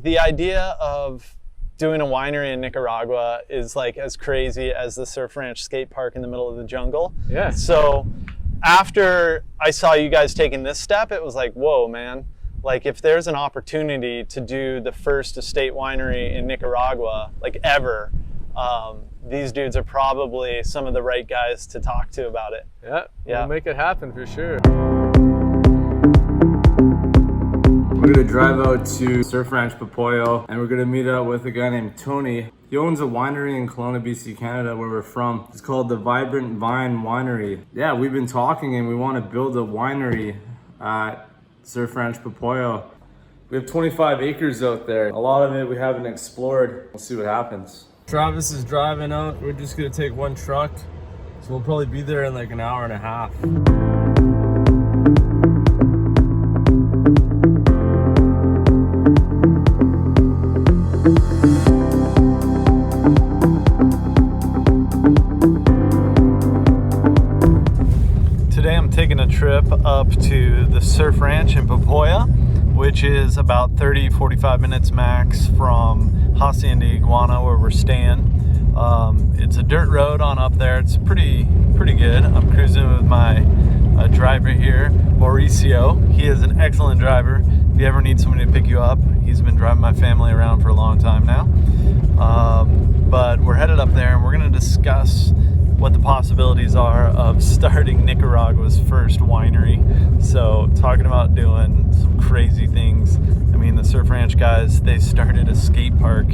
The idea of doing a winery in Nicaragua is like as crazy as the Surf Ranch skate park in the middle of the jungle. Yeah. So after I saw you guys taking this step, it was like, whoa, man. Like if there's an opportunity to do the first estate winery in Nicaragua, like ever, these dudes are probably some of the right guys to talk to about it. Yeah, we'll make it happen for sure. We're gonna drive out to Surf Ranch Popoyo and we're gonna meet up with a guy named Tony. He owns a winery in Kelowna, BC, Canada, where we're from. It's called the Vibrant Vine Winery. Yeah, we've been talking and we want to build a winery at Surf Ranch Popoyo. We have 25 acres out there. A lot of it we haven't explored. We'll see what happens. Travis is driving out. We're just gonna take one truck. So we'll probably be there in like an hour and a half. Today I'm taking a trip up to the Surf Ranch in Popoyo, which is about 30-45 minutes max from Hacienda Iguana, where we're staying. It's a dirt road on up there. It's pretty good. I'm cruising with my driver here, Mauricio. He is an excellent driver. If you ever need somebody to pick you up, he's been driving my family around for a long time now. But we're headed up there and we're going to discuss what the possibilities are of starting Nicaragua's first winery. So talking about doing some crazy things. I mean, the Surf Ranch guys, they started a skate park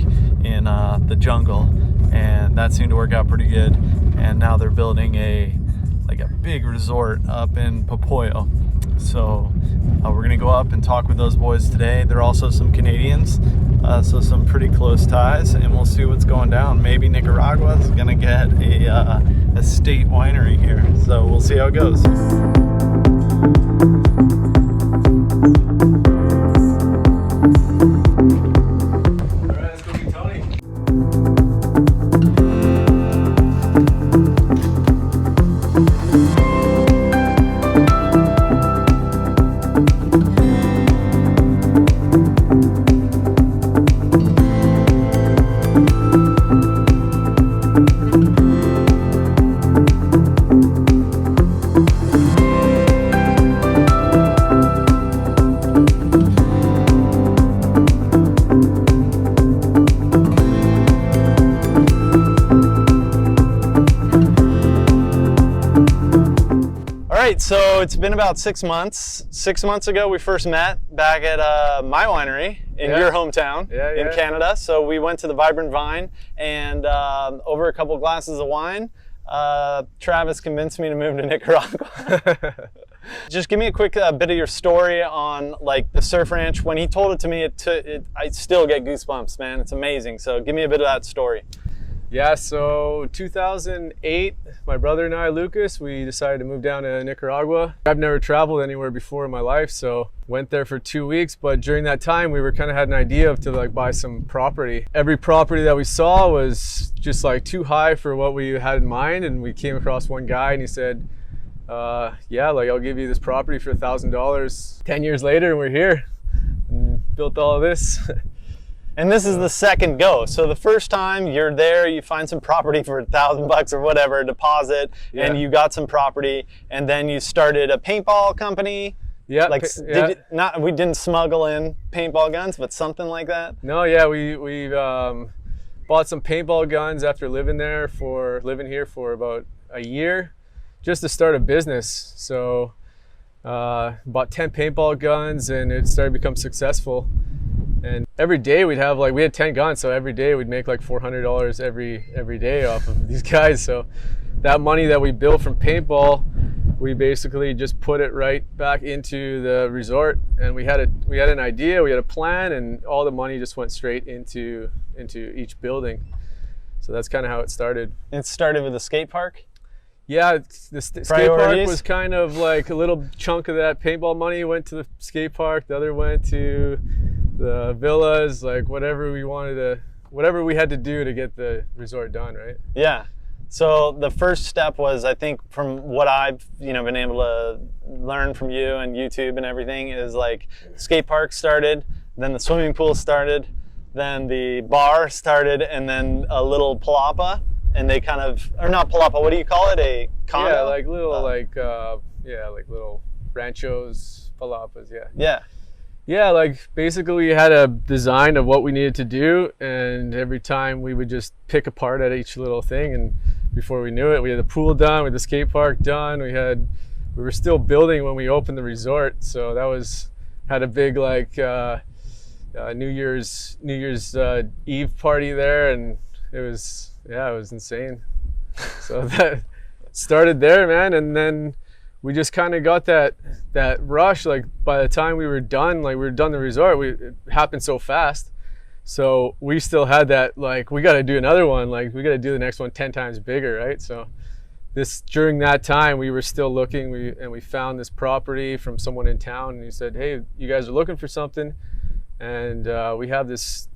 in the jungle, and that seemed to work out pretty good. And now they're building a big resort up in Popoyo. So we're gonna go up and talk with those boys today. They're also some Canadians, so some pretty close ties, and we'll see what's going down. Maybe Nicaragua is gonna get a state winery here, so we'll see how it goes. So it's been about 6 months. 6 months ago, we first met back at my winery in your hometown in Canada. So we went to the Vibrant Vine, and over a couple glasses of wine, Travis convinced me to move to Nicaragua. Just give me a quick bit of your story on like the Surf Ranch. When he told it to me, I still get goosebumps, man. It's amazing. So give me a bit of that story. Yeah, so 2008, my brother and I, Lucas, we decided to move down to Nicaragua. I've never traveled anywhere before in my life, so went there for 2 weeks. But during that time, we kind of had an idea of to like buy some property. Every property that we saw was just like too high for what we had in mind. And we came across one guy and he said, yeah, like I'll give you this property for $1,000. 10 years later, and we're here and built all of this. And this is the second go. So the first time you're there, you find some property for $1,000 or whatever, deposit, and you got some property, and then you started a paintball company. Yeah. We didn't smuggle in paintball guns, but something like that. No, yeah, we bought some paintball guns after living here for about a year, just to start a business. So bought 10 paintball guns, and it started to become successful. And every day we had 10 guns, so every day we'd make like $400 every day off of these guys. So that money that we built from paintball, we basically just put it right back into the resort. And we had an idea, we had a plan, and all the money just went straight into each building. So that's kind of how it started. It started with a skate park? Yeah, the skate park was kind of like a little chunk of that paintball money went to the skate park. The other went to the villas, like whatever we had to do to get the resort done, right? Yeah. So the first step was, I think, from what I've been able to learn from you and YouTube and everything, is like skate park started. then the swimming pool started, then the bar started, and then a little palapa, and they kind of, or not palapa, what do you call it? A condo? Yeah, like little like little ranchos, palapas, yeah. Yeah. Yeah, like basically we had a design of what we needed to do, and every time we would just pick apart at each little thing, and before we knew it, we had the pool done, we had the skate park done, we were still building when we opened the resort, so that had a big like New Year's Eve party there, and it was insane. So that started there, man, and then we just kind of got that rush. Like by the time we were done, the resort, it happened so fast. So we still had that, like, we got to do another one. Like we got to do the next one 10 times bigger, right? So during that time, we were still looking. We found this property from someone in town, and he said, "Hey, you guys are looking for something, and we have this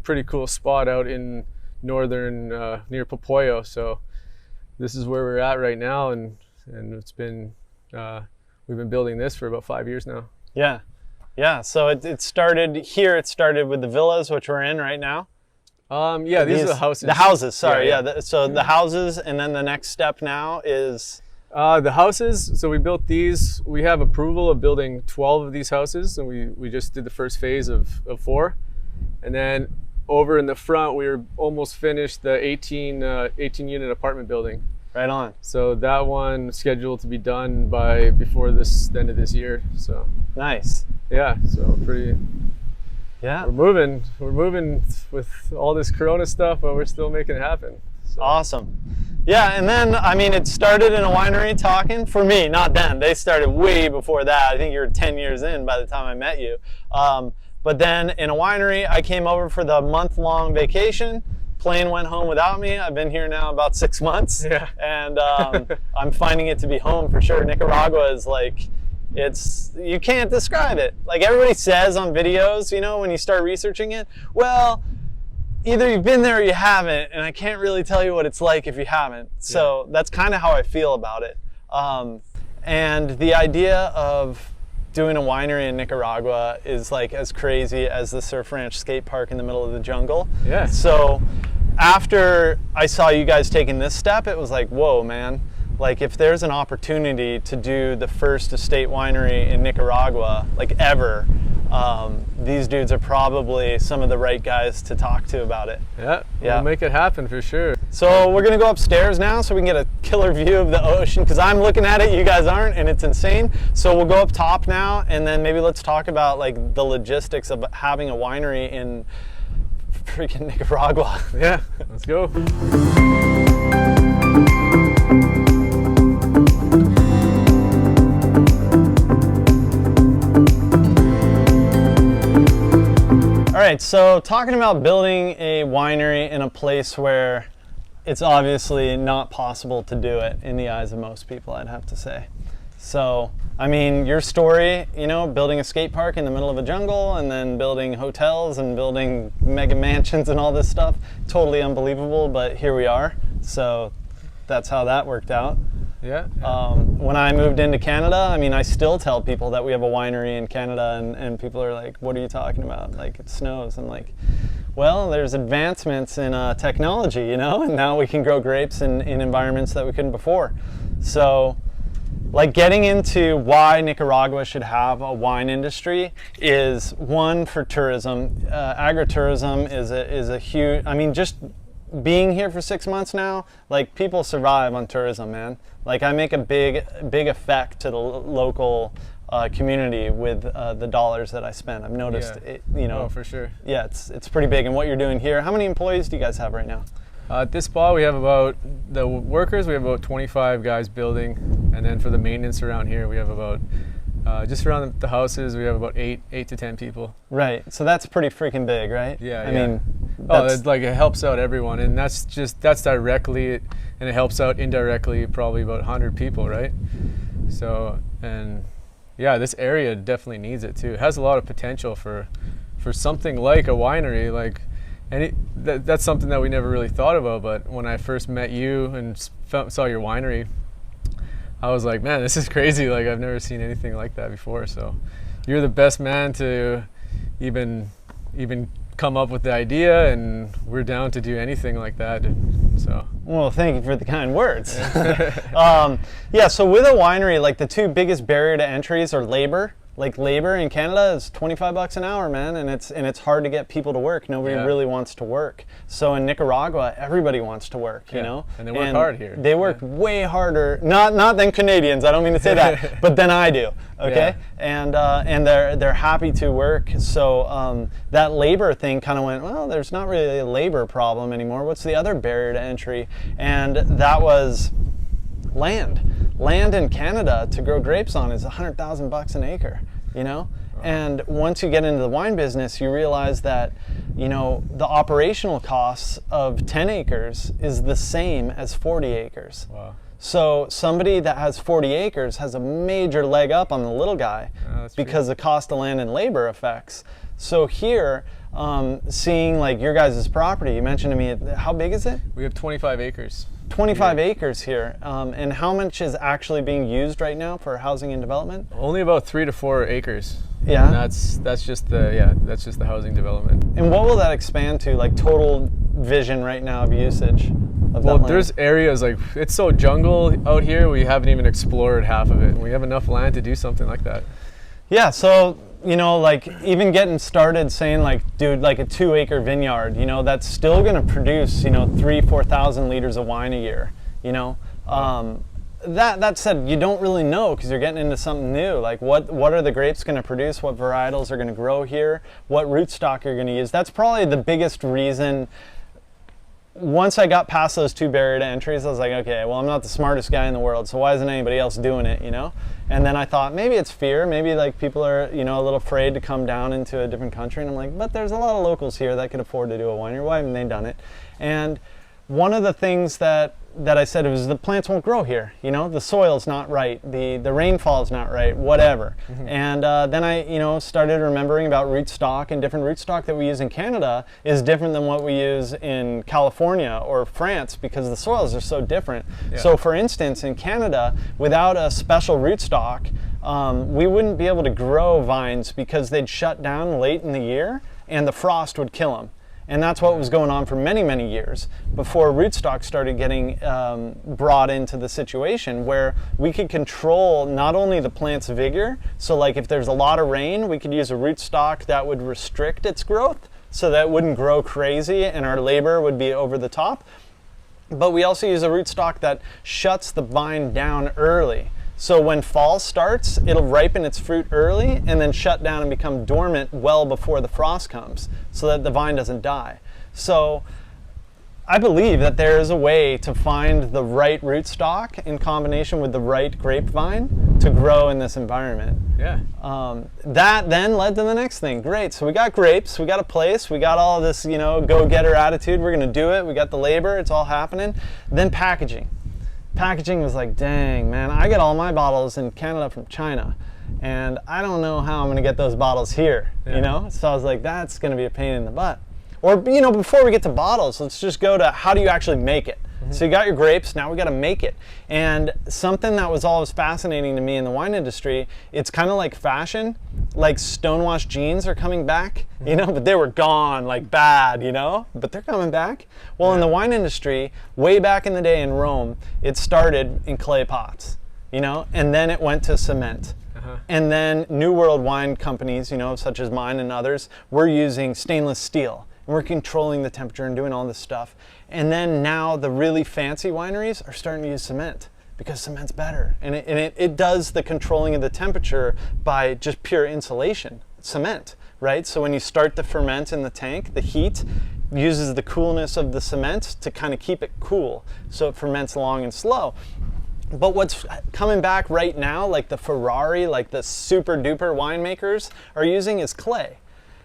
pretty cool spot out in northern near Popoyo. So this is where we're at right now, and it's been we've been building this for about 5 years now." Yeah. So it started here. It started with the villas, which we're in right now. Yeah, these are the houses. The houses, sorry. Yeah. So the houses, and then the next step now is the houses. So we built these. We have approval of building 12 of these houses, and we just did the first phase of 4, and then over in the front we were almost finished the 18 unit apartment building. Right on. So that one scheduled to be done before the end of this year. So nice. Yeah. So pretty. Yeah. We're moving with all this Corona stuff, but we're still making it happen. So. Awesome. Yeah, and then I mean, it started in a winery talking for me, not them. They started way before that. I think you were 10 years in by the time I met you. But then in a winery, I came over for the month-long vacation. Plane went home without me. I've been here now about 6 months. Yeah. And I'm finding it to be home for sure. Nicaragua is like, you can't describe it. Like everybody says on videos, when you start researching it, well, either you've been there or you haven't, and I can't really tell you what it's like if you haven't. So that's kind of how I feel about it. And the idea of doing a winery in Nicaragua is like as crazy as the Surf Ranch skate park in the middle of the jungle. Yeah. So after I saw you guys taking this step, it was like, whoa, man. Like if there's an opportunity to do the first estate winery in Nicaragua, like ever, these dudes are probably some of the right guys to talk to about it. Yeah, we'll make it happen for sure. So we're gonna go upstairs now so we can get a killer view of the ocean, because I'm looking at it, you guys aren't, and it's insane. So we'll go up top now, and then maybe let's talk about like the logistics of having a winery in freaking Nicaragua. Yeah, let's go. All right, so talking about building a winery in a place where it's obviously not possible to do it in the eyes of most people, I'd have to say. So, I mean, your story, building a skate park in the middle of a jungle and then building hotels and building mega mansions and all this stuff, totally unbelievable, but here we are. So that's how that worked out. Yeah. When I moved into Canada, I mean, I still tell people that we have a winery in Canada, and people are like, what are you talking about? Like, it snows. I'm like, well, there's advancements in technology, and now we can grow grapes in environments that we couldn't before. So, like, getting into why Nicaragua should have a wine industry is, one, for tourism. Agritourism is a huge, I mean, just being here for 6 months now, like, people survive on tourism, man. Like, I make a big effect to the local community with the dollars that I spend. I've noticed it, Oh, for sure. Yeah, it's pretty big. And what you're doing here, how many employees do you guys have right now? At this spot, we have about 25 guys building, and then for the maintenance around here, we have about just around the houses, we have about 8 to 10 people. Right. So that's pretty freaking big, right? Yeah. I mean, it helps out everyone, and that's directly, and it helps out indirectly probably about 100 people, right? So, and yeah, this area definitely needs it too. It has a lot of potential for something like a winery, like. And that's something that we never really thought about, but when I first met you and saw your winery, I was like, man, this is crazy. Like, I've never seen anything like that before. So you're the best man to even come up with the idea, and we're down to do anything like that. So. Well, thank you for the kind words. Yeah, so with a winery, like the two biggest barrier to entries are labor. Like labor in Canada is $25 an hour, man, and it's hard to get people to work. Nobody really wants to work. So in Nicaragua, everybody wants to work, you know. And they work hard here. They work way harder, not than Canadians. I don't mean to say that, but than I do. Okay, and they're happy to work. So that labor thing kind of went, well, there's not really a labor problem anymore. What's the other barrier to entry? And that was land. Land in Canada to grow grapes on is $100,000 an acre, you know? And once you get into the wine business, you realize that, you know, the operational costs of 10 acres is the same as 40 acres. Wow. So somebody that has 40 acres has a major leg up on the little guy because the cost of land and labor effects. So here, seeing like your guys' property, you mentioned to me, how big is it? We have 25 acres. 25 acres here, and how much is actually being used right now for housing and development? Only about 3 to 4 acres. Yeah. And that's just the housing development. And what will that expand to, like total vision right now of usage of that Well, land? there's areas like, it's so jungle out here, we haven't even explored half of it. We have enough land to do something like that. Yeah, so, you know, like even getting started saying like, dude, like a 2-acre vineyard, you know, that's still going to produce, you know, 3,000-4,000 liters of wine a year, you know. That said, you don't really know because you're getting into something new. Like what are the grapes going to produce? What varietals are going to grow here? What rootstock you're going to use? That's probably the biggest reason. Once I got past those 2 barrier to entries, I was like, okay, well, I'm not the smartest guy in the world, so why isn't anybody else doing it, you know? And then I thought, maybe it's fear, maybe like people are, you know, a little afraid to come down into a different country. And I'm like, but there's a lot of locals here that can afford to do a winery. Why haven't they done it? And one of the things that I said was the plants won't grow here, you know, the soil's not right, the rainfall's not right, whatever. And then I, you know, started remembering about rootstock, and different rootstock that we use in Canada is different than what we use in California or France because the soils are so different. So for instance, in Canada, without a special rootstock, we wouldn't be able to grow vines because they'd shut down late in the year and the frost would kill them. And that's what was going on for many, many years before rootstock started getting brought into the situation where we could control not only the plant's vigor, so like if there's a lot of rain, we could use a rootstock that would restrict its growth so that it wouldn't grow crazy and our labor would be over the top. But we also use a rootstock that shuts the vine down early. So when fall starts, it'll ripen its fruit early and then shut down and become dormant well before the frost comes so that the vine doesn't die. So I believe that there is a way to find the right rootstock in combination with the right grapevine to grow in this environment. Yeah. That then led to the next thing. Great, so we got grapes, we got a place, we got all this, you know, go-getter attitude, we're gonna do it, we got the labor, it's all happening. Then packaging. Packaging was like, dang, man, I get all my bottles in Canada from China, and I don't know how I'm gonna get those bottles here, you know? So I was like, that's gonna be a pain in the butt. Or, you know, before we get to bottles, let's just go to how do you actually make it? So you got your grapes, now we gotta make it. And something that was always fascinating to me in the wine industry, it's kind of like fashion, like stonewashed jeans are coming back, you know, but they were gone, like bad, you know, but they're coming back. Well, in the wine industry, way back in the day in Rome, it started in clay pots, you know, and then it went to cement. And then New World wine companies, you know, such as mine and others, were using stainless steel. And we're controlling the temperature and doing all this stuff. And then now the really fancy wineries are starting to use cement because cement's better. And it does the controlling of the temperature by just pure insulation, cement, right? So when you start to ferment in the tank, the heat uses the coolness of the cement to kind of keep it cool. So it ferments long and slow. But what's coming back right now, like the Ferrari, like the super duper winemakers are using is clay.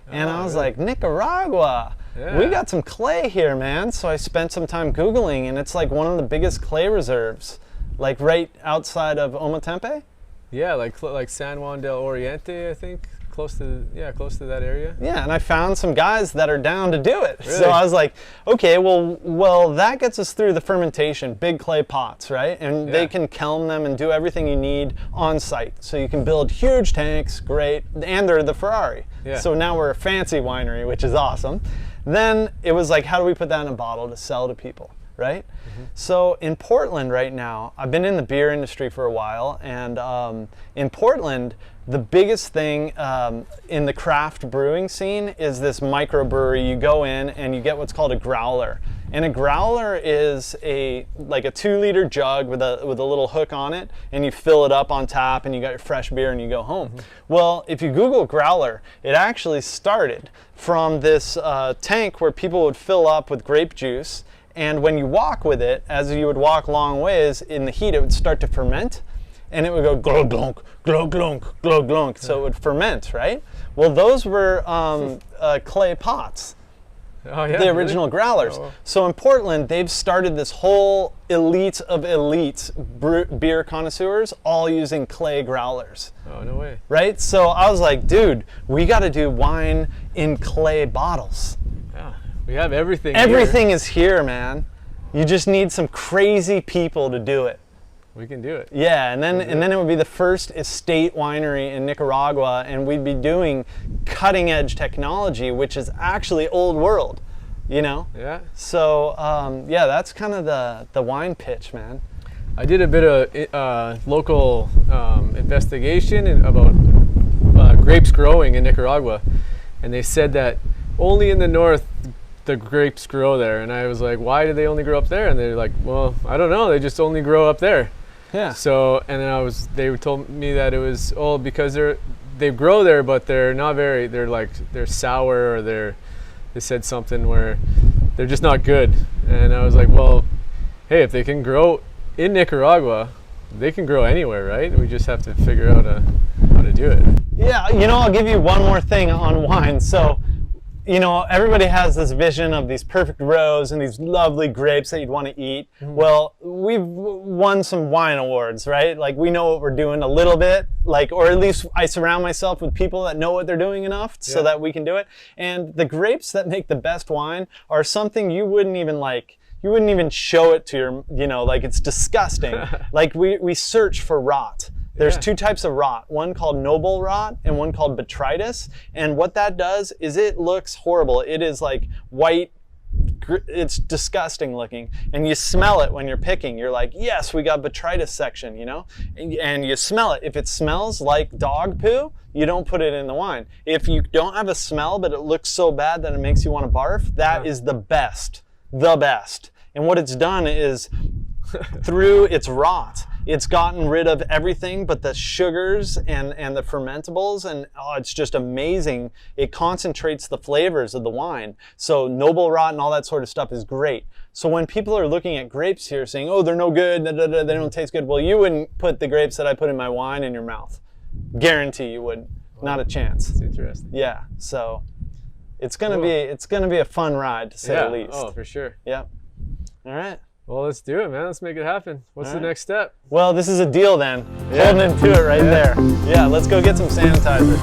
And I was like, Nicaragua, we got some clay here, man. So I spent some time Googling, and it's like one of the biggest clay reserves, like right outside of Ometempe. Yeah, like San Juan del Oriente, I think. Close to that area. Yeah, and I found some guys that are down to do it. Really? So I was like, okay, well, that gets us through the fermentation, big clay pots, right? And they can kiln them and do everything you need on site. So you can build huge tanks, great, and they're the Ferrari. Yeah. So now we're a fancy winery, which is awesome. Then it was like, how do we put that in a bottle to sell to people, right? So in Portland right now, I've been in the beer industry for a while, and in Portland, the biggest thing in the craft brewing scene is this microbrewery. You go in and you get what's called a growler. And a growler is like a 2-liter jug with a little hook on it, and you fill it up on tap, and you got your fresh beer, and you go home. Well, if you Google growler, it actually started from this tank where people would fill up with grape juice, and when you walk with it, as you would walk long ways in the heat, it would start to ferment, and it would go glug glunk, glug glunk, glug glunk, so it would ferment, right? Well, those were clay pots. Oh, yeah, The original growlers. Oh. So in Portland, they've started this whole elite of elite beer connoisseurs all using clay growlers. Oh, no way. Right? So I was like, dude, we got to do wine in clay bottles. Yeah, we have everything. Everything is here, man. You just need some crazy people to do it. We can do it. Yeah, and then it would be the first estate winery in Nicaragua, and we'd be doing cutting edge technology, which is actually old world, you know? Yeah. So yeah, that's kind of the wine pitch, man. I did a bit of local investigation about grapes growing in Nicaragua, and they said that only in the north the grapes grow there. And I was like, why do they only grow up there? And they're like, well, I don't know, they just only grow up there. Yeah. So, and then they told me that it was because they grow there, but they're sour, or they said something where they're just not good. And I was like, well, hey, if they can grow in Nicaragua, they can grow anywhere, right? We just have to figure out how to do it. Yeah, you know, I'll give you one more thing on wine. So, you know, everybody has this vision of these perfect rows and these lovely grapes that you'd want to eat. Well, we've won some wine awards, right? Like, we know what we're doing a little bit, like, or at least I surround myself with people that know what they're doing enough so that we can do it. And the grapes that make the best wine are something you wouldn't even show it to your, you know, like, it's disgusting. Like, we search for rot. There's two types of rot, one called noble rot and one called botrytis. And what that does is it looks horrible. It is like white, it's disgusting looking. And you smell it when you're picking. You're like, yes, we got botrytis section, you know? And you smell it. If it smells like dog poo, you don't put it in the wine. If you don't have a smell, but it looks so bad that it makes you want to barf, that is the best. And what it's done is, through its rot, it's gotten rid of everything but the sugars and the fermentables, and it's just amazing. It concentrates the flavors of the wine. So noble rot and all that sort of stuff is great. So when people are looking at grapes here saying, oh, they're no good, they don't taste good, well, you wouldn't put the grapes that I put in my wine in your mouth. Guarantee you wouldn't. Not a chance. That's interesting. Yeah, so it's gonna be a fun ride, to say the least. Oh, for sure. Yeah. All right. Well, let's do it, man. Let's make it happen. What's the next step? Well, this is a deal then. Holding into it right there. Yeah, let's go get some sanitizer.